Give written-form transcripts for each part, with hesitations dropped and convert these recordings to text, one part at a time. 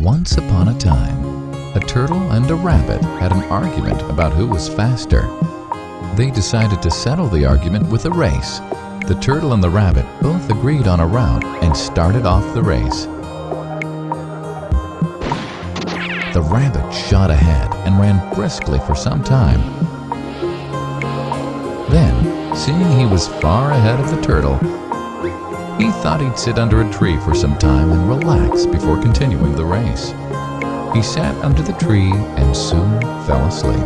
Once upon a time, a turtle and a rabbit had an argument about who was faster. They decided to settle the argument with a race. The turtle and the rabbit both agreed on a route and started off the race. The rabbit shot ahead and ran briskly for some time. Then, seeing he was far ahead of the turtle, he thought he'd sit under a tree for some time and relax before continuing the race. He sat under the tree and soon fell asleep.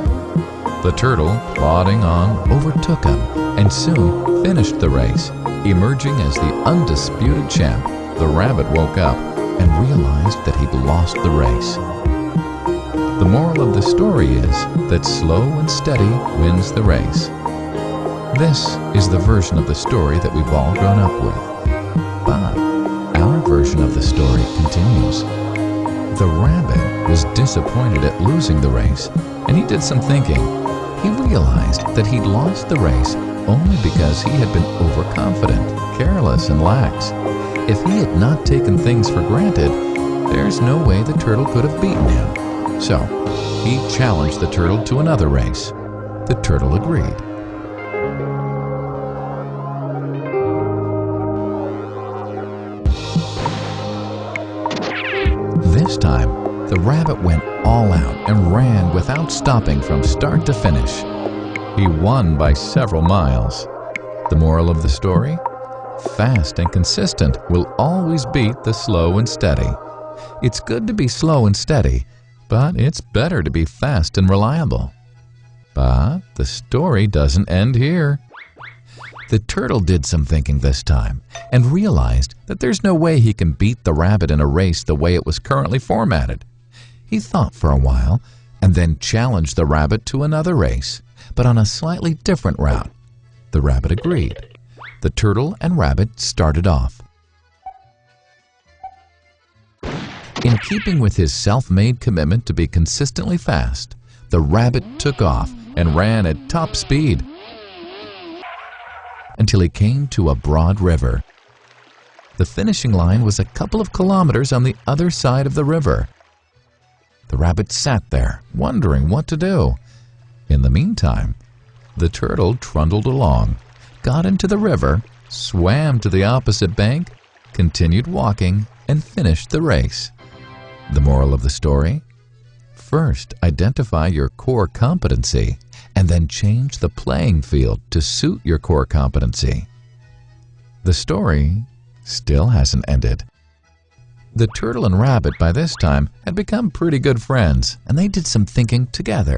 The turtle, plodding on, overtook him and soon finished the race. Emerging as the undisputed champ, the rabbit woke up and realized that he'd lost the race. The moral of the story is that slow and steady wins the race. This is the version of the story that we've all grown up with. But our version of the story continues. The rabbit was disappointed at losing the race, and he did some thinking. He realized that he'd lost the race only because he had been overconfident, careless, and lax. If he had not taken things for granted, there's no way the turtle could have beaten him. So, he challenged the turtle to another race. The turtle agreed. This time, the rabbit went all out and ran without stopping from start to finish. He won by several miles. The moral of the story? Fast and consistent will always beat the slow and steady. It's good to be slow and steady, but it's better to be fast and reliable. But the story doesn't end here. The turtle did some thinking this time and realized that there's no way he can beat the rabbit in a race the way it was currently formatted. He thought for a while and then challenged the rabbit to another race, but on a slightly different route. The rabbit agreed. The turtle and rabbit started off. In keeping with his self-made commitment to be consistently fast, the rabbit took off and ran at top speed until he came to a broad river. The finishing line was a couple of kilometers on the other side of the river. The rabbit sat there, wondering what to do. In the meantime, the turtle trundled along, got into the river, swam to the opposite bank, continued walking, and finished the race. The moral of the story? First, identify your core competency, and then change the playing field to suit your core competency. The story still hasn't ended. The turtle and rabbit by this time had become pretty good friends, and they did some thinking together.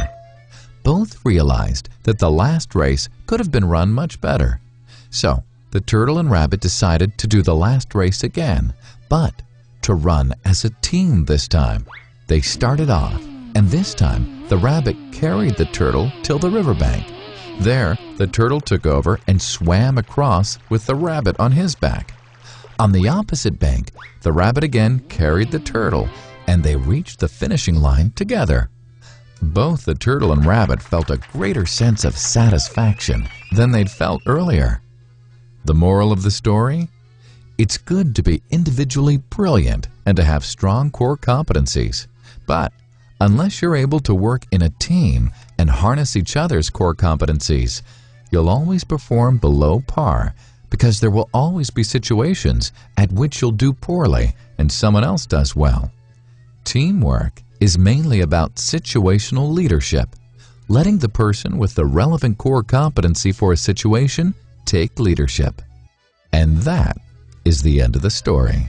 Both realized that the last race could have been run much better. So, the turtle and rabbit decided to do the last race again, but to run as a team this time. They started off, and this time the rabbit carried the turtle till the riverbank. There, the turtle took over and swam across with the rabbit on his back. On the opposite bank, the rabbit again carried the turtle, and they reached the finishing line together. Both the turtle and rabbit felt a greater sense of satisfaction than they'd felt earlier. The moral of the story? It's good to be individually brilliant and to have strong core competencies. But unless you're able to work in a team and harness each other's core competencies, you'll always perform below par, because there will always be situations at which you'll do poorly and someone else does well. Teamwork is mainly about situational leadership, letting the person with the relevant core competency for a situation take leadership. And that is the end of the story.